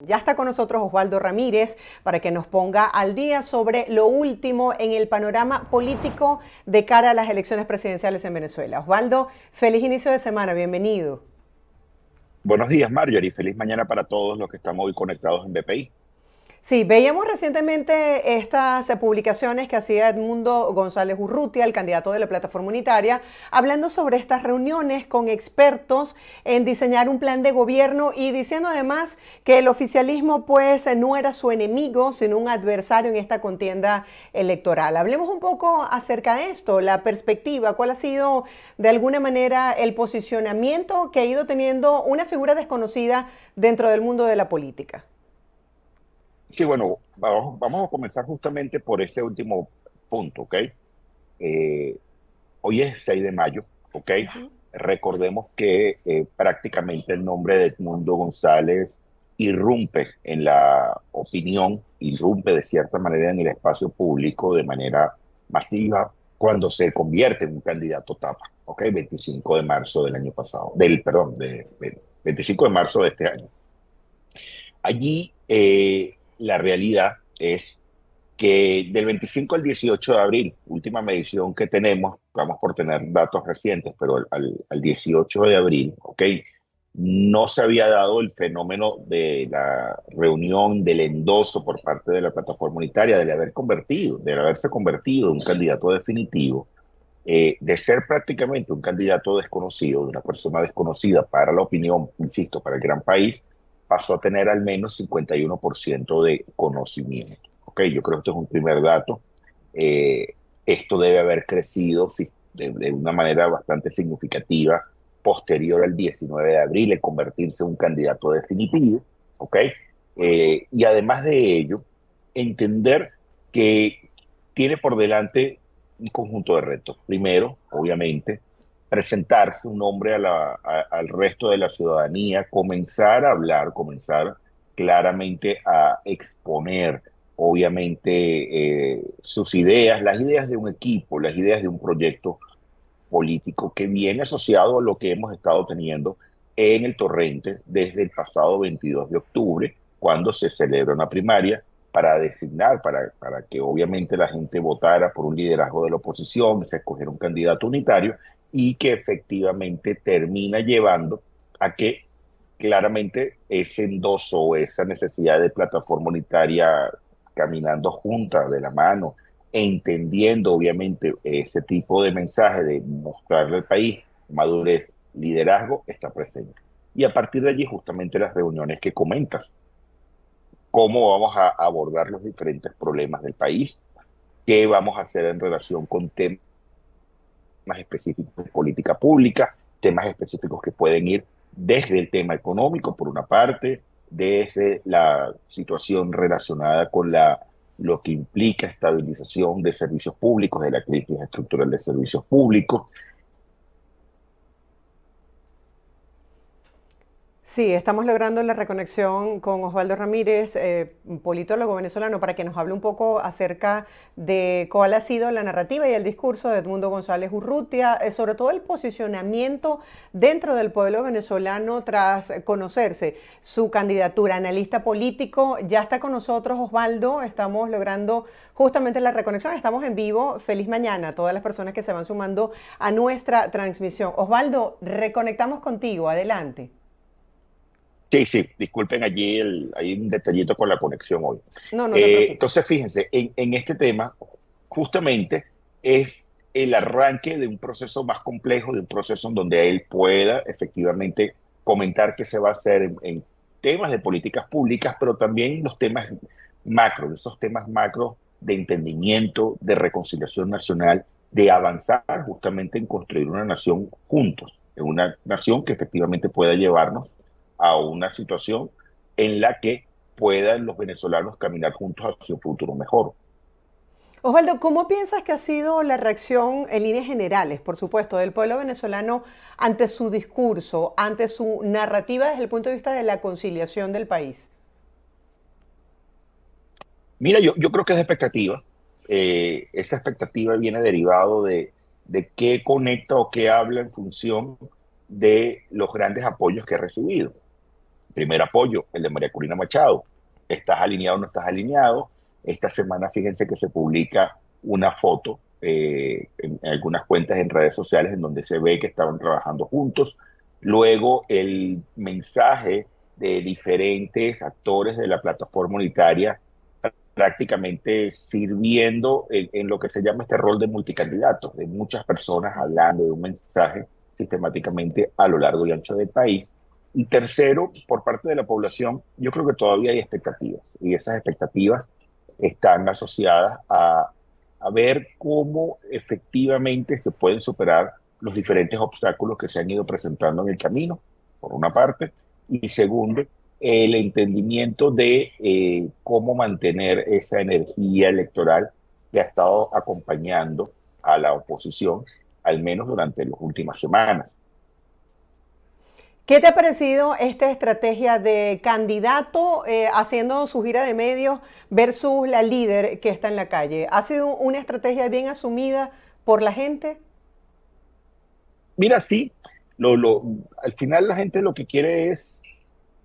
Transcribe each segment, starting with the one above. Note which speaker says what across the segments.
Speaker 1: Ya está con nosotros Osvaldo Ramírez para que nos ponga al día sobre lo último en el panorama político de cara a las elecciones presidenciales en Venezuela. Osvaldo, feliz inicio de semana, bienvenido.
Speaker 2: Buenos días, Marjorie. Feliz mañana para todos los que estamos hoy conectados en BPI.
Speaker 1: Sí, veíamos recientemente estas publicaciones que hacía Edmundo González Urrutia, el candidato de la plataforma unitaria, hablando sobre estas reuniones con expertos en diseñar un plan de gobierno y diciendo además que el oficialismo pues no era su enemigo, sino un adversario en esta contienda electoral. Hablemos un poco acerca de esto, la perspectiva, cuál ha sido de alguna manera el posicionamiento que ha ido teniendo una figura desconocida dentro del mundo de la política.
Speaker 2: Sí, bueno, vamos a comenzar justamente por ese último punto, ¿ok? Eh, Hoy es 6 de mayo, ¿ok? Recordemos que prácticamente el nombre de Edmundo González irrumpe en la opinión, irrumpe de cierta manera en el espacio público de manera masiva cuando se convierte en un candidato tapa, ¿ok? 25 de marzo del año pasado, perdón, 25 de marzo de este año. Allí la realidad es que del 25 al 18 de abril, última medición que tenemos, vamos por tener datos recientes, pero al 18 de abril, ¿ok? No se había dado el fenómeno de la reunión del endoso por parte de la plataforma unitaria, de haberse convertido en un candidato definitivo, de ser prácticamente un candidato desconocido, de una persona desconocida para la opinión, insisto, para el gran país, pasó a tener al menos 51% de conocimiento. Ok, yo creo que esto es un primer dato. Eh, Esto debe haber crecido sí, de una manera bastante significativa posterior al 19 de abril, en convertirse en un candidato definitivo. Ok, y además de ello, entender que tiene por delante un conjunto de retos. Primero, obviamente, presentarse un nombre al resto de la ciudadanía, comenzar a hablar, comenzar claramente a exponer, obviamente, sus ideas, las ideas de un equipo, las ideas de un proyecto político que viene asociado a lo que hemos estado teniendo en el torrente desde el pasado 22 de octubre, cuando se celebra una primaria para designar, para que obviamente la gente votara por un liderazgo de la oposición, se escogiera un candidato unitario y que efectivamente termina llevando a que claramente ese endoso o esa necesidad de plataforma unitaria caminando juntas de la mano, entendiendo obviamente ese tipo de mensaje de mostrarle al país madurez, liderazgo, está presente. Y a partir de allí justamente las reuniones que comentas, cómo vamos a abordar los diferentes problemas del país, qué vamos a hacer en relación con temas específicos de política pública, temas específicos que pueden ir desde el tema económico, por una parte, desde la situación relacionada con lo que implica estabilización de servicios públicos, de la crisis estructural de servicios públicos.
Speaker 1: Sí, estamos logrando la reconexión con Osvaldo Ramírez, politólogo venezolano, para que nos hable un poco acerca de cuál ha sido la narrativa y el discurso de Edmundo González Urrutia, sobre todo el posicionamiento dentro del pueblo venezolano tras conocerse su candidatura. Analista político, ya está con nosotros Osvaldo, estamos logrando justamente la reconexión, estamos en vivo. Feliz mañana a todas las personas que se van sumando a nuestra transmisión. Osvaldo, reconectamos contigo, adelante.
Speaker 2: Sí, sí, disculpen allí, hay un detallito con la conexión hoy.
Speaker 1: No, no te preocupes.
Speaker 2: Entonces, fíjense, en este tema, justamente es el arranque de un proceso más complejo, de un proceso en donde él pueda efectivamente comentar qué se va a hacer en temas de políticas públicas, pero también los temas macro, esos temas macros de entendimiento, de reconciliación nacional, de avanzar justamente en construir una nación juntos, en una nación que efectivamente pueda llevarnos a una situación en la que puedan los venezolanos caminar juntos hacia un futuro mejor.
Speaker 1: Osvaldo, ¿cómo piensas que ha sido la reacción en líneas generales, por supuesto, del pueblo venezolano ante su discurso, ante su narrativa desde el punto de vista de la conciliación del país?
Speaker 2: Mira, yo creo que es de expectativa. Esa expectativa viene derivado de qué conecta o qué habla en función de los grandes apoyos que ha recibido. Primer apoyo, el de María Corina Machado. ¿Estás alineado o no estás alineado? Esta semana, fíjense que se publica una foto en algunas cuentas en redes sociales en donde se ve que estaban trabajando juntos. Luego, el mensaje de diferentes actores de la plataforma unitaria prácticamente sirviendo en lo que se llama este rol de multicandidatos, de muchas personas hablando de un mensaje sistemáticamente a lo largo y ancho del país. Y tercero, por parte de la población, yo creo que todavía hay expectativas y esas expectativas están asociadas a ver cómo efectivamente se pueden superar los diferentes obstáculos que se han ido presentando en el camino, por una parte, y segundo, el entendimiento de cómo mantener esa energía electoral que ha estado acompañando a la oposición, al menos durante las últimas semanas.
Speaker 1: ¿Qué te ha parecido esta estrategia de candidato haciendo su gira de medios versus la líder que está en la calle? ¿Ha sido una estrategia bien asumida por la gente?
Speaker 2: Mira, sí, al final la gente lo que quiere es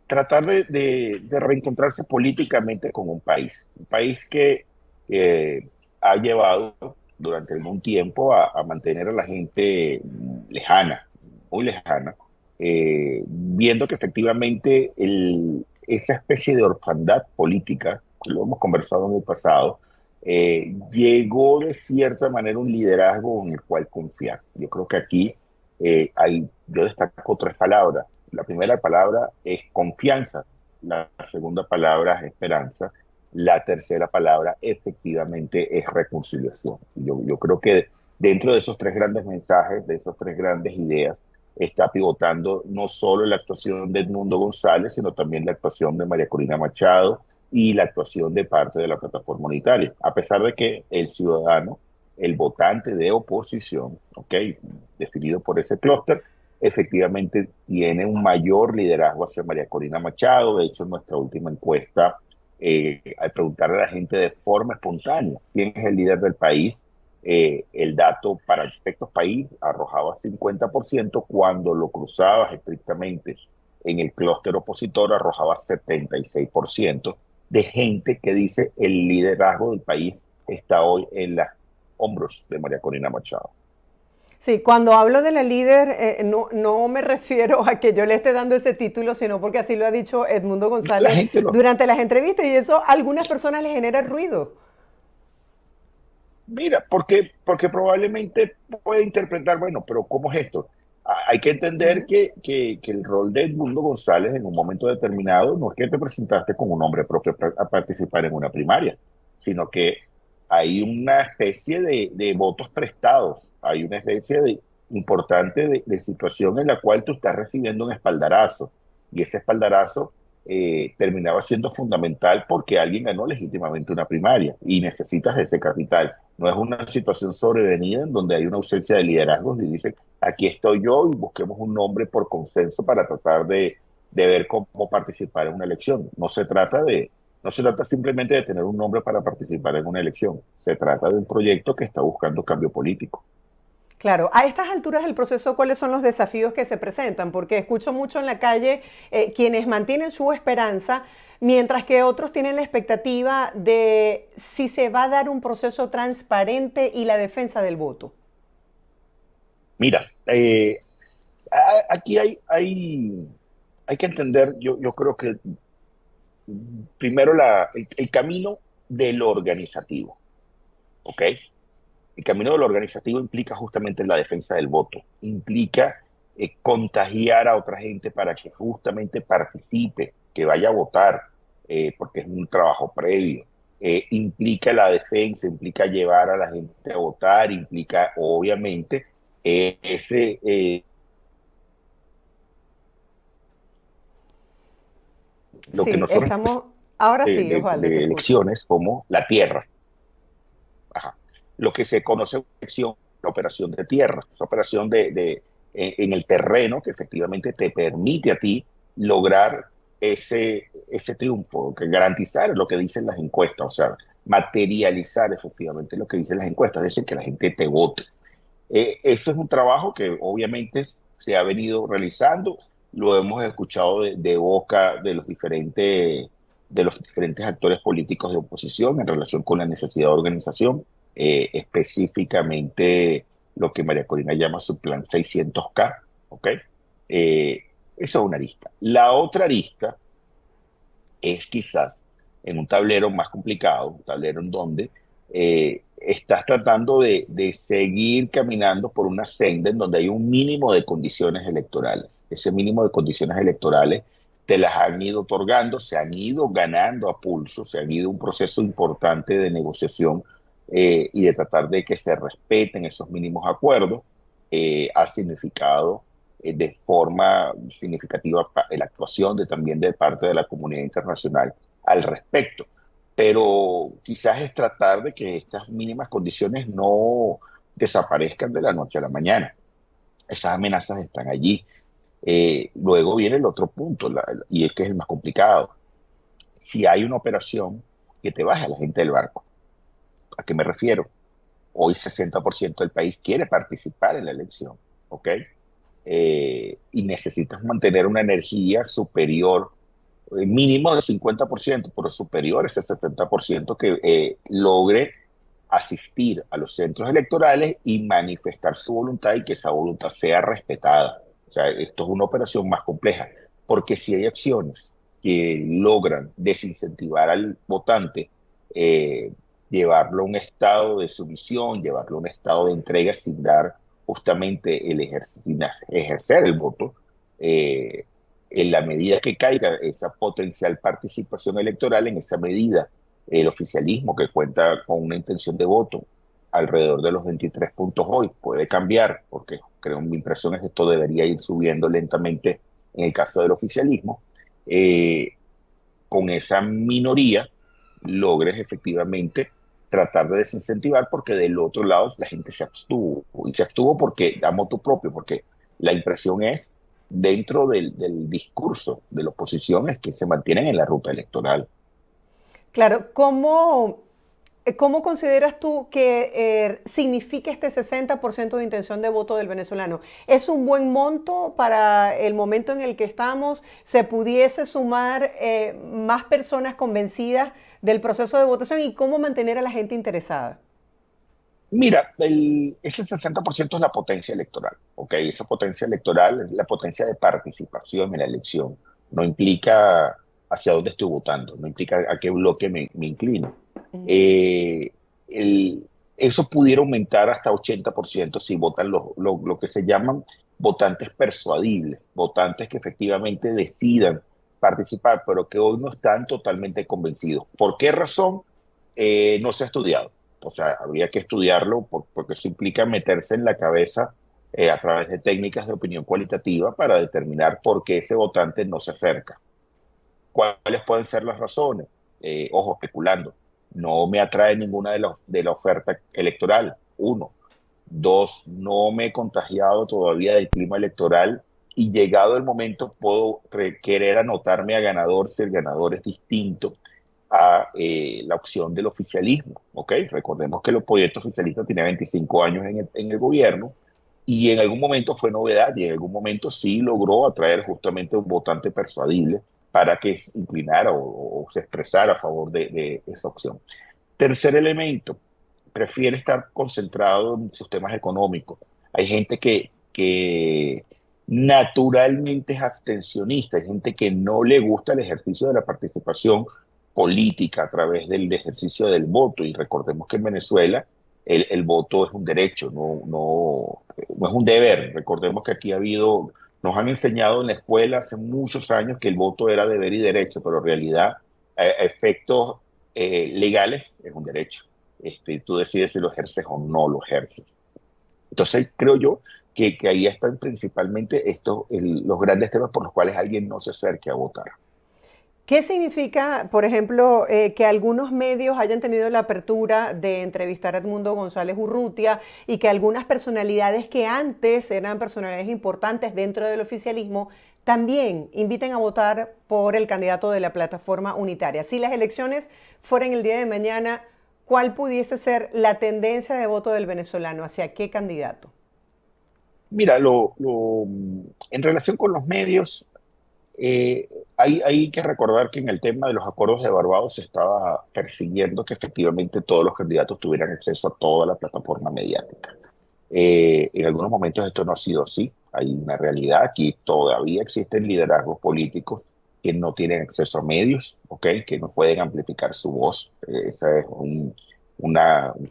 Speaker 2: tratar de reencontrarse políticamente con un país que ha llevado durante algún tiempo a mantener a la gente lejana, muy lejana, viendo que efectivamente esa especie de orfandad política, que lo hemos conversado en el pasado, llegó de cierta manera un liderazgo en el cual confiar. Yo creo que aquí yo destaco tres palabras. La primera palabra es confianza, la segunda palabra es esperanza, la tercera palabra efectivamente es reconciliación. Yo creo que dentro de esos tres grandes mensajes, de esas tres grandes ideas, está pivotando no solo la actuación de Edmundo González, sino también la actuación de María Corina Machado y la actuación de parte de la plataforma unitaria, a pesar de que el ciudadano, el votante de oposición, ¿okay?, definido por ese clúster, efectivamente tiene un mayor liderazgo hacia María Corina Machado. De hecho, en nuestra última encuesta, al preguntarle a la gente de forma espontánea quién es el líder del país, el dato para efectos país arrojaba 50%, cuando lo cruzabas estrictamente en el clúster opositor arrojaba 76% de gente que dice el liderazgo del país está hoy en los hombros de María Corina Machado.
Speaker 1: Sí, cuando hablo de la líder, no me refiero a que yo le esté dando ese título, sino porque así lo ha dicho Edmundo
Speaker 2: La
Speaker 1: González
Speaker 2: gente lo,
Speaker 1: durante las entrevistas y eso a algunas personas les genera ruido.
Speaker 2: Mira, porque probablemente puede interpretar, bueno, pero ¿cómo es esto? Hay que entender que el rol de Edmundo González en un momento determinado no es que te presentaste con un nombre propio a participar en una primaria, sino que hay una especie de votos prestados, hay una especie importante de situación en la cual tú estás recibiendo un espaldarazo, y ese espaldarazo terminaba siendo fundamental porque alguien ganó legítimamente una primaria y necesitas ese capital. No es una situación sobrevenida en donde hay una ausencia de liderazgos y dicen, aquí estoy yo y busquemos un nombre por consenso para tratar de ver cómo participar en una elección. No se trata simplemente de tener un nombre para participar en una elección. Se trata de un proyecto que está buscando cambio político.
Speaker 1: Claro, a estas alturas del proceso, ¿cuáles son los desafíos que se presentan? Porque escucho mucho en la calle quienes mantienen su esperanza, mientras que otros tienen la expectativa de si se va a dar un proceso transparente y la defensa del voto.
Speaker 2: Mira, aquí hay que entender, yo creo que primero el camino del organizativo, ¿ok? El camino del organizativo implica justamente la defensa del voto, implica contagiar a otra gente para que justamente participe, que vaya a votar, porque es un trabajo previo. Implica la defensa, implica llevar a la gente a votar, implica obviamente ese lo que
Speaker 1: Sí,
Speaker 2: nosotros
Speaker 1: estamos, ahora sí, Osvaldo, te
Speaker 2: de
Speaker 1: escucho.
Speaker 2: elecciones como la tierra. Ajá. Lo que se conoce como acción, la operación de tierra, esa operación en el terreno que efectivamente te permite a ti lograr ese triunfo, que garantizar lo que dicen las encuestas, o sea, materializar efectivamente lo que dicen las encuestas, es decir, que la gente te vote. Eso es un trabajo que obviamente se ha venido realizando. lo hemos escuchado de boca de los diferentes actores políticos de oposición en relación con la necesidad de organización, específicamente lo que María Corina llama su plan 600K, ¿ok? Eh, Esa es una arista. La otra arista es quizás en un tablero más complicado, un tablero en donde estás tratando de seguir caminando por una senda en donde hay un mínimo de condiciones electorales. Ese mínimo de condiciones electorales te las han ido otorgando, se han ido ganando a pulso, se han ido un proceso importante de negociación y de tratar de que se respeten esos mínimos acuerdos, ha significado de forma significativa la actuación también de parte de la comunidad internacional al respecto. Pero quizás es tratar de que estas mínimas condiciones no desaparezcan de la noche a la mañana. Esas amenazas están allí. Luego viene el otro punto, y es que es el más complicado. Si hay una operación que te baja a la gente del barco, ¿a qué me refiero? Hoy 60% del país quiere participar en la elección, ¿ok? Y necesitas mantener una energía superior, mínimo de 50%, pero superior a ese 70% que logre asistir a los centros electorales y manifestar su voluntad y que esa voluntad sea respetada. O sea, esto es una operación más compleja, porque si hay acciones que logran desincentivar al votante, eh, llevarlo a un estado de sumisión, llevarlo a un estado de entrega sin dar justamente ejercer el voto, eh, en la medida que caiga esa potencial participación electoral, en esa medida el oficialismo que cuenta con una intención de voto alrededor de los 23 puntos hoy puede cambiar, porque creo mi impresión es que esto debería ir subiendo lentamente en el caso del oficialismo, eh, con esa minoría logres efectivamente tratar de desincentivar porque del otro lado la gente se abstuvo y se abstuvo porque da motu propio, porque la impresión es dentro del discurso de la oposición es que se mantienen en la ruta electoral.
Speaker 1: Claro, ¿cómo consideras tú que significa este 60% de intención de voto del venezolano? ¿Es un buen monto para el momento en el que estamos? ¿Se pudiese sumar más personas convencidas del proceso de votación y cómo mantener a la gente interesada?
Speaker 2: Mira, ese 60% es la potencia electoral, ¿ok? Esa potencia electoral es la potencia de participación en la elección. No implica hacia dónde estoy votando, no implica a qué bloque me inclino. Eh, el- Eso pudiera aumentar hasta 80% si votan lo que se llaman votantes persuadibles, votantes que efectivamente decidan participar, pero que hoy no están totalmente convencidos. ¿Por qué razón? No se ha estudiado. O sea, habría que estudiarlo porque eso implica meterse en la cabeza a través de técnicas de opinión cualitativa para determinar por qué ese votante no se acerca. ¿Cuáles pueden ser las razones? Ojo, especulando. No me atrae ninguna de la oferta electoral. Uno. Dos, no me he contagiado todavía del clima electoral y llegado el momento puedo querer anotarme a ganador si el ganador es distinto a la opción del oficialismo, ¿ok? Recordemos que el proyecto oficialista tiene 25 años en el gobierno y en algún momento fue novedad y en algún momento sí logró atraer justamente un votante persuadible para que se inclinara o se expresara a favor de esa opción. Tercer elemento, prefiere estar concentrado en sus temas económicos. Hay gente que naturalmente es abstencionista, hay gente que no le gusta el ejercicio de la participación política a través del ejercicio del voto. Y recordemos que en Venezuela el voto es un derecho, no es un deber. Recordemos que aquí nos han enseñado en la escuela hace muchos años que el voto era deber y derecho, pero en realidad a efectos legales es un derecho. Tú decides si lo ejerces o no lo ejerces. Entonces, creo yo que ahí están principalmente los grandes temas por los cuales alguien no se acerque a votar.
Speaker 1: ¿Qué significa, por ejemplo, que algunos medios hayan tenido la apertura de entrevistar a Edmundo González Urrutia y que algunas personalidades que antes eran personalidades importantes dentro del oficialismo también inviten a votar por el candidato de la plataforma unitaria? Si las elecciones fueran el día de mañana, ¿cuál pudiese ser la tendencia de voto del venezolano? ¿Hacia qué candidato?
Speaker 2: Mira, en relación con los medios, Eh, hay que recordar que en el tema de los acuerdos de Barbados se estaba persiguiendo que efectivamente todos los candidatos tuvieran acceso a toda la plataforma mediática. En algunos momentos esto no ha sido así. Hay una realidad. Aquí todavía existen liderazgos políticos que no tienen acceso a medios, ¿ok? Que no pueden amplificar su voz. Ese es un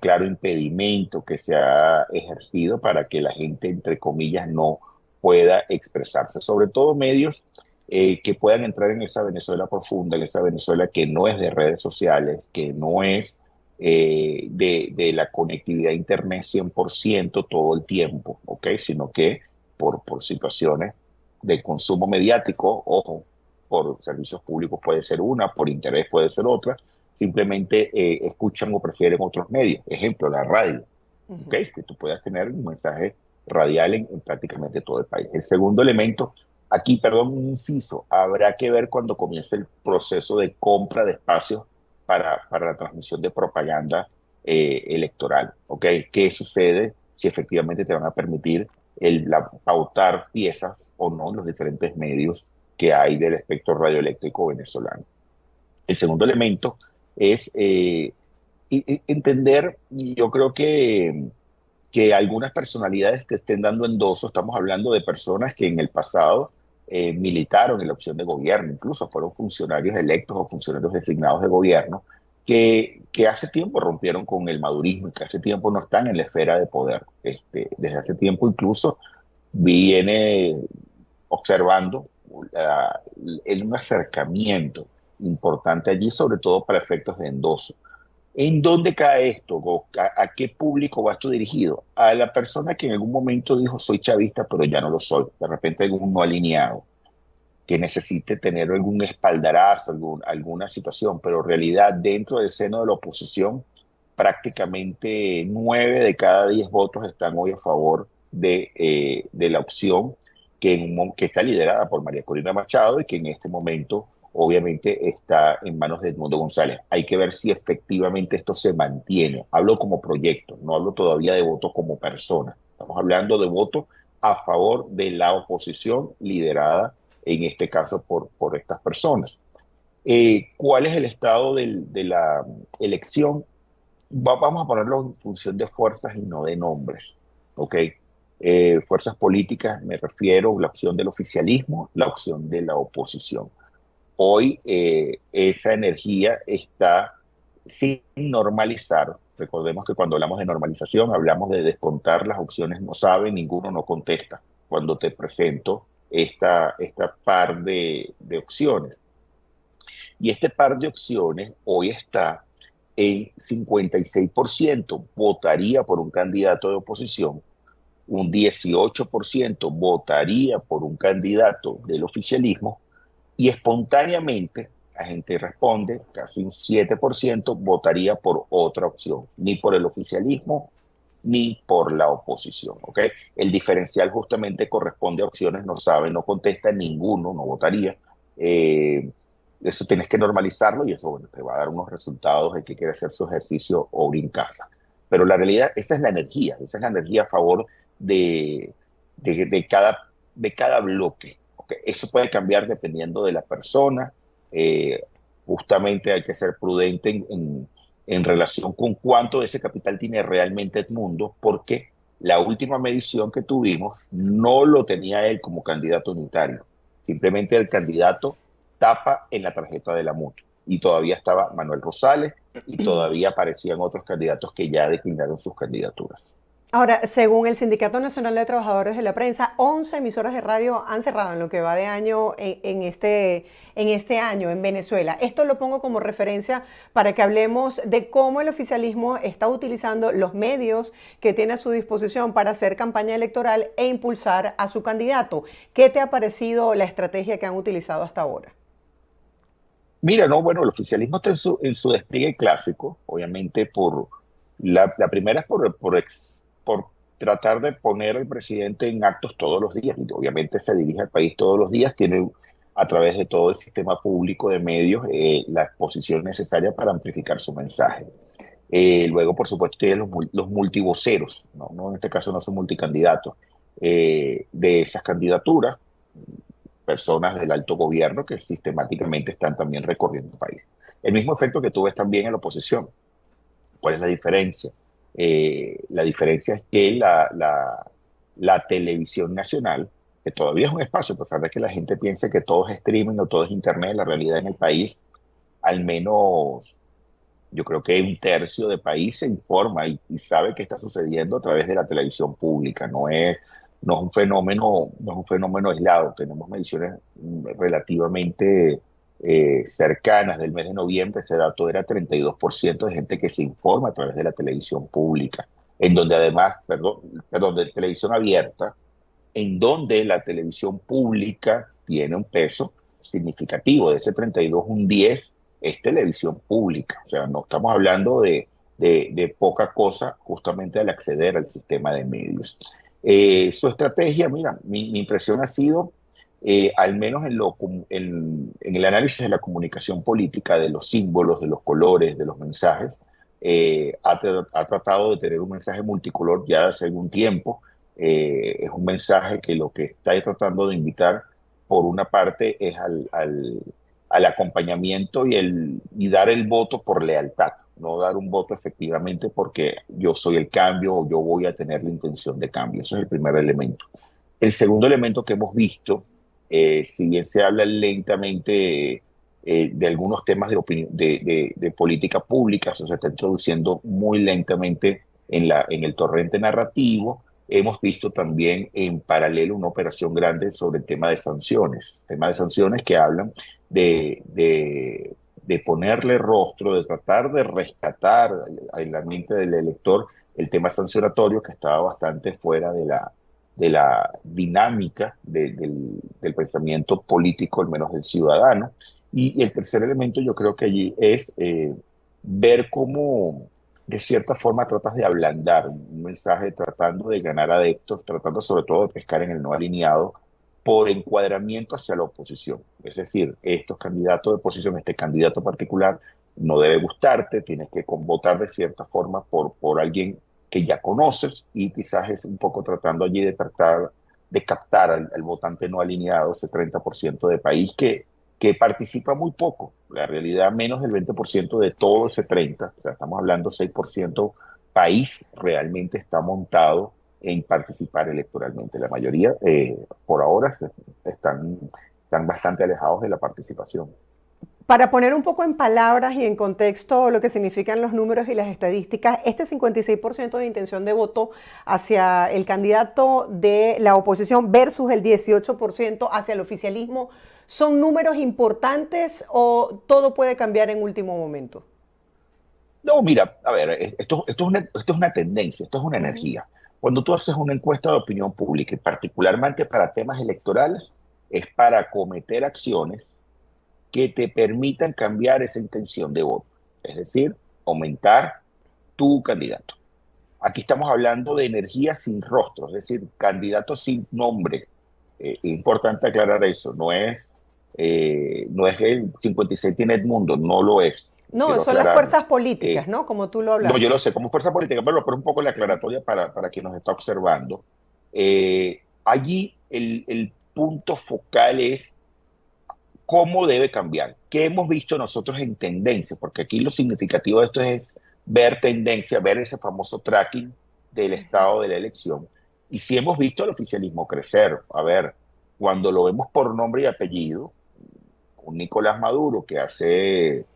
Speaker 2: claro impedimento que se ha ejercido para que la gente, entre comillas, no pueda expresarse. Sobre todo medios que puedan entrar en esa Venezuela profunda, en esa Venezuela que no es de redes sociales, que no es de la conectividad a Internet 100% todo el tiempo, ¿ok? Sino que por situaciones de consumo mediático, ojo, por servicios públicos puede ser una, por interés puede ser otra, simplemente escuchan o prefieren otros medios. Ejemplo, la radio, ¿ok? Que tú puedas tener un mensaje radial en prácticamente todo el país. El segundo elemento, aquí, perdón, un inciso, habrá que ver cuando comience el proceso de compra de espacios para la transmisión de propaganda electoral, ¿ok? ¿Qué sucede si efectivamente te van a permitir pautar piezas o no en los diferentes medios que hay del espectro radioeléctrico venezolano? El segundo elemento es entender, yo creo que algunas personalidades te estén dando endoso. Estamos hablando de personas que en el pasado militaron en la opción de gobierno, incluso fueron funcionarios electos o funcionarios designados de gobierno, que hace tiempo rompieron con el madurismo y que hace tiempo no están en la esfera de poder. Desde hace tiempo incluso viene observando un acercamiento importante allí, sobre todo para efectos de endoso. ¿En dónde cae esto? ¿A qué público va esto dirigido? A la persona que en algún momento dijo soy chavista, pero ya no lo soy. De repente algún no alineado, que necesite tener algún espaldarazo, alguna situación, pero en realidad dentro del seno de la oposición, prácticamente 9 de cada 10 votos están hoy a favor de la opción que está liderada por María Corina Machado y que en este momento obviamente está en manos de Edmundo González. Hay que ver si efectivamente esto se mantiene. Hablo como proyecto, no hablo todavía de voto como persona. Estamos hablando de voto a favor de la oposición liderada en este caso por estas personas. ¿Cuál es el estado de la elección? Vamos a ponerlo en función de fuerzas y no de nombres, ¿ok? Fuerzas políticas, me refiero a la opción del oficialismo, la opción de la oposición. Hoy esa energía está sin normalizar. Recordemos que cuando hablamos de normalización hablamos de descontar las opciones no sabe, ninguno no contesta. Cuando te presento esta par de opciones. Y este par de opciones hoy está en 56% votaría por un candidato de oposición, un 18% votaría por un candidato del oficialismo y espontáneamente la gente responde, casi un 7% votaría por otra opción, ni por el oficialismo ni por la oposición, ¿ok? El diferencial justamente corresponde a opciones no sabe, no contesta, ninguno, no votaría. Eso tienes que normalizarlo y eso bueno, te va a dar unos resultados de que quiere hacer su ejercicio o en casa. Pero la realidad, esa es la energía a favor de, de cada bloque. ¿Okay? Eso puede cambiar dependiendo de la persona. Justamente hay que ser prudente en relación con cuánto de ese capital tiene realmente Edmundo, porque la última medición que tuvimos no lo tenía él como candidato unitario. Simplemente el candidato tapa en la tarjeta de la mutua. Y todavía estaba Manuel Rosales y todavía aparecían otros candidatos que ya declinaron sus candidaturas.
Speaker 1: Ahora, según el Sindicato Nacional de Trabajadores de la Prensa, 11 emisoras de radio han cerrado en lo que va de año en este año en Venezuela. Esto lo pongo como referencia para que hablemos de cómo el oficialismo está utilizando los medios que tiene a su disposición para hacer campaña electoral e impulsar a su candidato. ¿Qué te ha parecido la estrategia que han utilizado hasta ahora?
Speaker 2: Mira, no, bueno, el oficialismo está en su despliegue clásico, obviamente la primera es por tratar de poner al presidente en actos todos los días, y obviamente se dirige al país todos los días, tiene a través de todo el sistema público de medios la exposición necesaria para amplificar su mensaje. Luego, por supuesto, tiene los multivoceros, ¿no? En este caso no son multicandidatos, de esas candidaturas, personas del alto gobierno que sistemáticamente están también recorriendo el país. El mismo efecto que tú ves también en la oposición. ¿Cuál es la diferencia? La diferencia es que la televisión nacional, que todavía es un espacio, a pesar de que la gente piense que todo es streaming o todo es internet, la realidad en el país, al menos yo creo que un tercio del país se informa y sabe qué está sucediendo a través de la televisión pública. No es un fenómeno, no es un fenómeno aislado. Tenemos mediciones relativamente cercanas del mes de noviembre. Ese dato era 32% de gente que se informa a través de la televisión pública, en donde además, perdón, de televisión abierta, en donde la televisión pública tiene un peso significativo. De ese 32, un 10 es televisión pública. O sea, no estamos hablando de poca cosa justamente al acceder al sistema de medios. Su estrategia, mira, mi impresión ha sido, al menos en el análisis de la comunicación política, de los símbolos, de los colores, de los mensajes, ha tratado de tener un mensaje multicolor ya hace algún tiempo. Es un mensaje que lo que está tratando de invitar, por una parte, es al acompañamiento y dar el voto por lealtad, no dar un voto efectivamente porque yo soy el cambio o yo voy a tener la intención de cambio. Ese es el primer elemento. El segundo elemento que hemos visto, si bien se habla lentamente de algunos temas de política pública, eso se está introduciendo muy lentamente en el torrente narrativo. Hemos visto también en paralelo una operación grande sobre el tema de sanciones que hablan de ponerle rostro, de tratar de rescatar en la mente del elector el tema sancionatorio que estaba bastante fuera de la dinámica del pensamiento político, al menos del ciudadano. Y el tercer elemento yo creo que allí es ver cómo de cierta forma tratas de ablandar un mensaje, tratando de ganar adeptos, tratando sobre todo de pescar en el no alineado por encuadramiento hacia la oposición. Es decir, estos candidatos de oposición, este candidato particular, no debe gustarte, tienes que votar de cierta forma por alguien que ya conoces, y quizás es un poco tratando allí de tratar de captar al votante no alineado, ese 30% de país que participa muy poco. La realidad, menos del 20% de todo ese 30%, o sea, estamos hablando 6%, país realmente está montado en participar electoralmente. La mayoría, por ahora, están bastante alejados de la participación.
Speaker 1: Para poner un poco en palabras y en contexto lo que significan los números y las estadísticas, este 56% de intención de voto hacia el candidato de la oposición versus el 18% hacia el oficialismo, ¿son números importantes o todo puede cambiar en último momento?
Speaker 2: No, mira, a ver, esto es una tendencia, esto es una energía. Cuando tú haces una encuesta de opinión pública, y particularmente para temas electorales, es para cometer acciones que te permitan cambiar esa intención de voto, es decir, aumentar tu candidato. Aquí estamos hablando de energía sin rostro, es decir, candidatos sin nombre. Importante aclarar eso, no es el 56 tiene Edmundo, no lo es,
Speaker 1: No,
Speaker 2: quiero
Speaker 1: son las
Speaker 2: aclararlo.
Speaker 1: fuerzas políticas,
Speaker 2: Eh,
Speaker 1: ¿no? Como tú lo
Speaker 2: no, yo
Speaker 1: hablaste.
Speaker 2: lo sé, como fuerza política, pero un poco la aclaratoria para quien nos está observando. Allí el punto focal es cómo debe cambiar. ¿Qué hemos visto nosotros en tendencia? Porque aquí lo significativo de esto es ver tendencia, ver ese famoso tracking del estado de la elección. Y si hemos visto al oficialismo crecer, a ver, cuando lo vemos por nombre y apellido, un Nicolás Maduro que hace,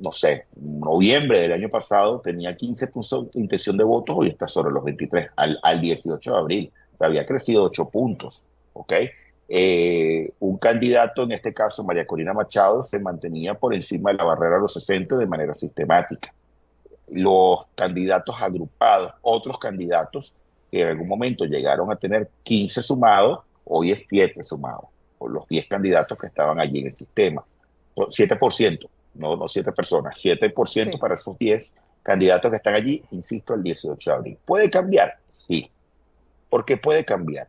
Speaker 2: no sé, noviembre del año pasado tenía 15% de intención de votos, hoy está sobre los 23, al 18 de abril. O sea, había crecido 8 puntos, ¿ok? Un candidato, en este caso María Corina Machado, se mantenía por encima de la barrera de los 60 de manera sistemática. Los candidatos agrupados, otros candidatos que en algún momento llegaron a tener 15 sumados, hoy es 7 sumados, por los 10 candidatos que estaban allí en el sistema. 7%, no 7 personas, 7%
Speaker 1: Sí.
Speaker 2: para esos 10 candidatos que están allí, insisto, el 18 de abril. ¿Puede cambiar? Sí. ¿Por qué puede cambiar?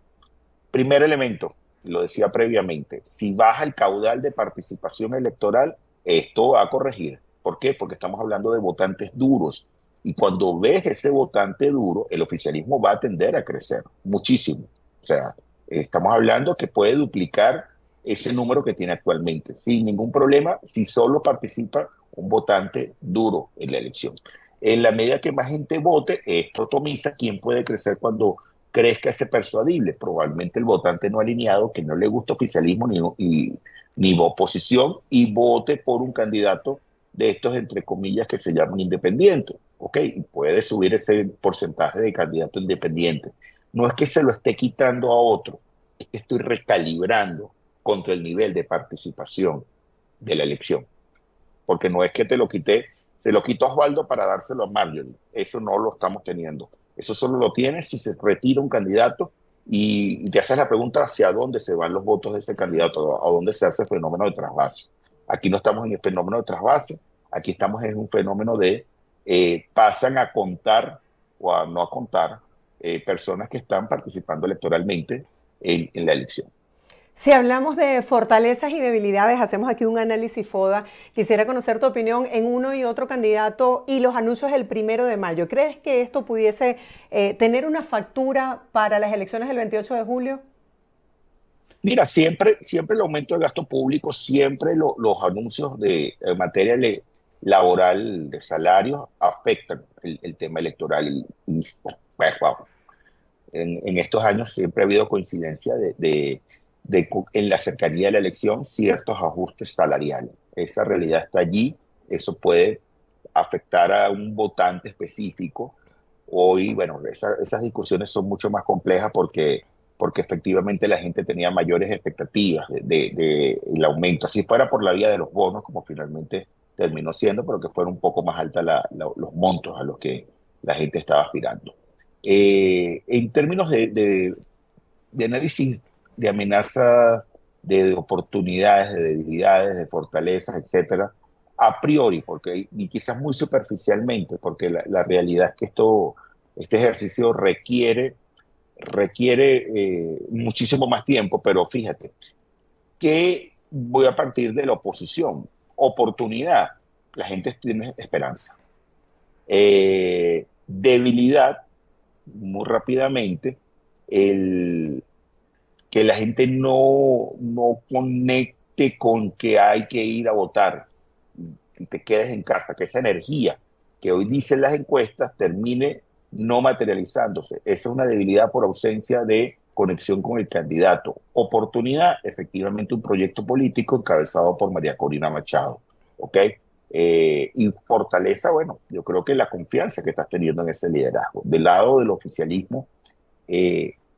Speaker 2: Primer elemento, lo decía previamente, si baja el caudal de participación electoral, esto va a corregir. ¿Por qué? Porque estamos hablando de votantes duros. Y cuando ves ese votante duro, el oficialismo va a tender a crecer muchísimo. O sea, estamos hablando que puede duplicar ese número que tiene actualmente, sin ningún problema, si solo participa un votante duro en la elección. En la medida que más gente vote, esto atomiza quién puede crecer cuando crezca ese persuadible. Probablemente el votante no alineado, que no le gusta oficialismo ni oposición, y vote por un candidato de estos, entre comillas, que se llaman independientes. ¿Ok? Y puede subir ese porcentaje de candidato independiente. No es que se lo esté quitando a otro, es que estoy recalibrando contra el nivel de participación de la elección. Porque no es que te lo quité, se lo quitó a Osvaldo para dárselo a Marjorie. Eso no lo estamos teniendo. Eso solo lo tienes si se retira un candidato y te haces la pregunta hacia dónde se van los votos de ese candidato, a dónde se hace el fenómeno de trasvase. Aquí no estamos en el fenómeno de trasvase, aquí estamos en un fenómeno de pasan a contar o a no a contar personas que están participando electoralmente en la elección.
Speaker 1: Si hablamos de fortalezas y debilidades, hacemos aquí un análisis FODA. Quisiera conocer tu opinión en uno y otro candidato y los anuncios del 1 de mayo. ¿Crees que esto pudiese tener una factura para las elecciones del 28 de julio?
Speaker 2: Mira, siempre el aumento del gasto público, siempre los anuncios en materia laboral de salarios afectan el tema electoral. Pues, wow, en estos años siempre ha habido coincidencia en la cercanía de la elección ciertos ajustes salariales. Esa realidad está allí, eso puede afectar a un votante específico. Hoy, bueno, esas discusiones son mucho más complejas porque efectivamente la gente tenía mayores expectativas el aumento, así fuera por la vía de los bonos, como finalmente terminó siendo, pero que fueron un poco más altos los montos a los que la gente estaba aspirando. En términos de análisis de amenazas, de oportunidades, de debilidades, de fortalezas, etcétera, a priori, porque, y quizás muy superficialmente, porque la realidad es que este ejercicio requiere muchísimo más tiempo, pero fíjate, que voy a partir de la oposición. Oportunidad, la gente tiene esperanza. Debilidad, muy rápidamente, que la gente no conecte con que hay que ir a votar y te quedes en casa, que esa energía que hoy dicen las encuestas termine no materializándose. Esa es una debilidad por ausencia de conexión con el candidato. Oportunidad, efectivamente, un proyecto político encabezado por María Corina Machado. ¿Ok? Y fortaleza, bueno, yo creo que la confianza que estás teniendo en ese liderazgo. Del lado del oficialismo,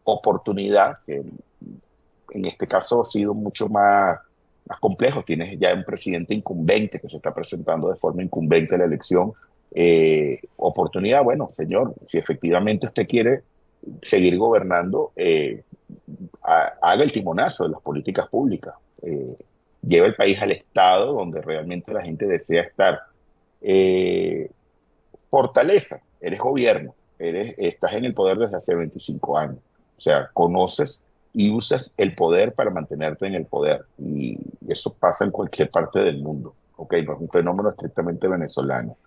Speaker 2: oportunidad, que en este caso ha sido mucho más complejo. Tienes ya un presidente incumbente que se está presentando de forma incumbente a la elección. Oportunidad, bueno, señor, si efectivamente usted quiere seguir gobernando, haga el timonazo de las políticas públicas. Lleva el país al estado donde realmente la gente desea estar. Fortaleza, eres gobierno, estás en el poder desde hace 25 años. O sea, conoces y usas el poder para mantenerte en el poder. Y eso pasa en cualquier parte del mundo. ¿Ok? No es un fenómeno estrictamente venezolano.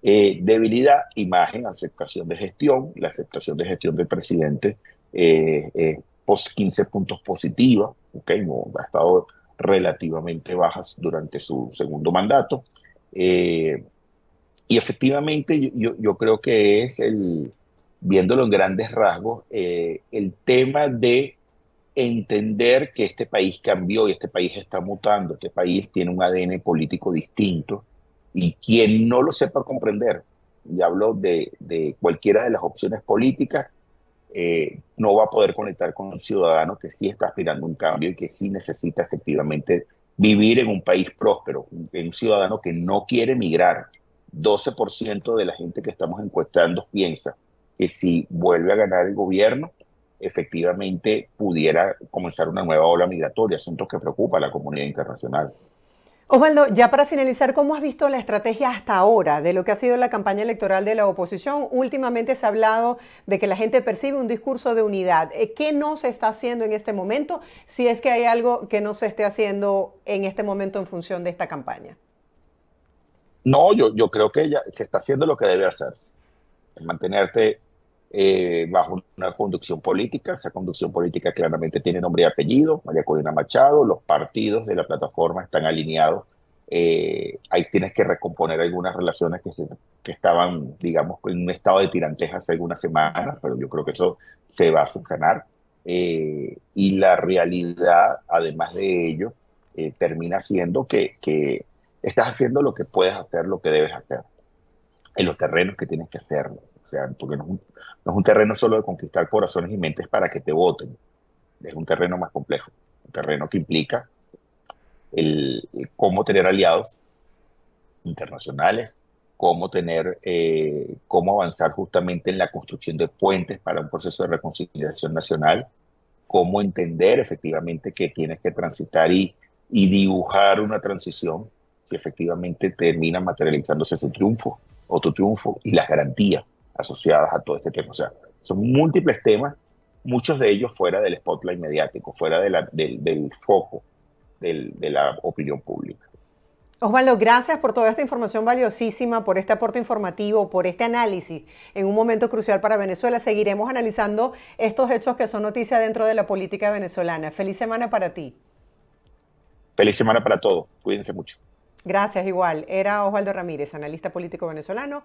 Speaker 2: Debilidad, imagen, aceptación de gestión. La aceptación de gestión del presidente 15 puntos positiva. ¿Ok? No, ha estado relativamente bajas durante su segundo mandato. Y efectivamente yo creo que es viéndolo en grandes rasgos, el tema de entender que este país cambió y este país está mutando, este país tiene un ADN político distinto y quien no lo sepa comprender, y hablo de cualquiera de las opciones políticas, no va a poder conectar con un ciudadano que sí está aspirando a un cambio y que sí necesita efectivamente vivir en un país próspero, un ciudadano que no quiere migrar. 12% de la gente que estamos encuestando piensa que si vuelve a ganar el gobierno, efectivamente pudiera comenzar una nueva ola migratoria, asunto que preocupa a la comunidad internacional.
Speaker 1: Osvaldo, ya para finalizar, ¿cómo has visto la estrategia hasta ahora de lo que ha sido la campaña electoral de la oposición? Últimamente se ha hablado de que la gente percibe un discurso de unidad. ¿Qué no se está haciendo en este momento? Si es que hay algo que no se esté haciendo en este momento en función de esta campaña.
Speaker 2: No, yo creo que ya se está haciendo lo que debe hacer. es mantenerte bajo una conducción política. Esa conducción política claramente tiene nombre y apellido, María Corina Machado. Los partidos de la plataforma están alineados. Ahí tienes que recomponer algunas relaciones que estaban, digamos, en un estado de tiranteja hace algunas semanas, pero yo creo que eso se va a subsanar. Y la realidad, además de ello, termina siendo que estás haciendo lo que puedes hacer, lo que debes hacer, en los terrenos que tienes que hacerlo. O sea, porque no es un terreno solo de conquistar corazones y mentes para que te voten. Es un terreno más complejo, un terreno que implica el cómo tener aliados internacionales, cómo avanzar justamente en la construcción de puentes para un proceso de reconciliación nacional, cómo entender efectivamente que tienes que transitar y dibujar una transición que efectivamente termina materializándose su triunfo o tu triunfo y las garantías asociadas a todo este tema. O sea, son múltiples temas, muchos de ellos fuera del spotlight mediático, fuera del foco de la opinión pública.
Speaker 1: Osvaldo, gracias por toda esta información valiosísima, por este aporte informativo, por este análisis en un momento crucial para Venezuela. Seguiremos analizando estos hechos que son noticia dentro de la política venezolana. Feliz semana para ti.
Speaker 2: Feliz semana para todos. Cuídense mucho.
Speaker 1: Gracias, igual. Era Osvaldo Ramírez, analista político venezolano.